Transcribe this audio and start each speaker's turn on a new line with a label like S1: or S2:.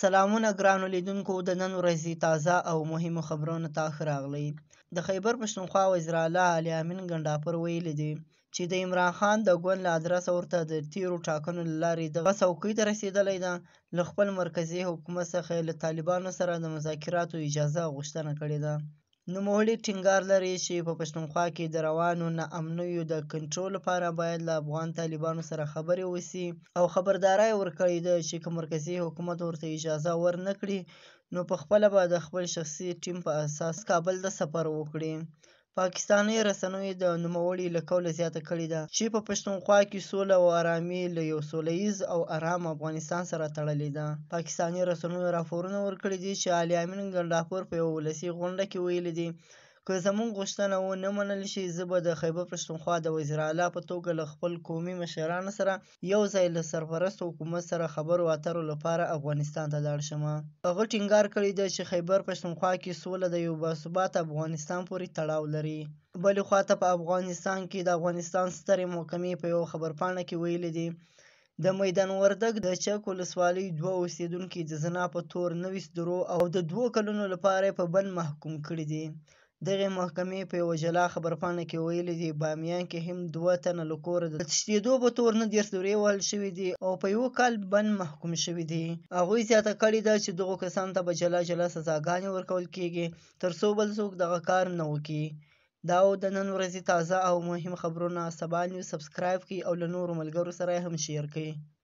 S1: سلامونه ګرانو لیدونکو، د نن ورځې تازه او مهمو خبرونو ته ښه راغلئ. د خیبر پښتونخوا وزیراعلی علي امین ګنډاپر ویلي دي چې د عمران خان د ګوند له ادرسه ورته د تیرو ټاکنو له لارې دغه څوکۍ ته رسېدلی ده. له خپل مرکزي حکومت څخه یې له طالبانو سره د مذاکراتو اجازه غوښتنه کړې ده. نوموړي ټینګار لري چې په پښتونخوا کې د روانو ناامنیو د کنټرول لپاره باید له افغان طالبانو سره خبرې وشي او خبرداری ورکړې ده چې که مرکزي حکومت ورته اجازه ورنه کړي نو پخپله به د خپل شخصي ټیم په اساس کابل ته سفر وکړي. پاکستاني رسنیو د نوموړي له قوله زیاته کړې ده چې په پښتونخوا کې سوله او ارامي له یو سوله ییز او ارام افغانستان سره تړلې ده. پاکستاني رسنیو راپورونه ورکړي دي چې علي امین ګنډاپر په یوه ولسي غونډه کې ویلي دي که زموږ غوښتنه ونه منل شي زه به د خیبر پښتونخوا د وزیراعلی په توګه له خپل قومي مشرانو سره یو ځای له سرپرست حکومت سره خبرو اترو لپاره افغانستان ته لاړ شم. هغه ټینګار کړی دی چې خیبر پښتونخوا کې سوله د یو باثباته افغانستان پورې تړاو لري. بلې خواته په افغانستان کې د افغانستان سترې محکمې په یوه خبرپاڼه کې ویلي دي د میدان وردګ د چک ولسوالۍ 2 اوسېدونکي د زنا په تور 90 درو او د 2 کلونو لپاره په بند محکوم کړي دي. دغې محکمې په یوه جلا خبرپاڼه کې ویلي دي بامیان کې هم 2 تنه له کوره د تښتېدو په تور 19 درې وهل شوي دي او په 1 کال بند محکوم شوي دي. هغوی زیاته کړې ده چې دغو کسانو ته به جلا جلا سزاګانې ورکول کیږي ترڅو بل څوک دغه کار نه وکړي. دا و د نن ورځې تازه او مهم خبرونه. سبا نیوز سبسکرایب کړئ او له نورو ملګرو سره هم شیر کړئ.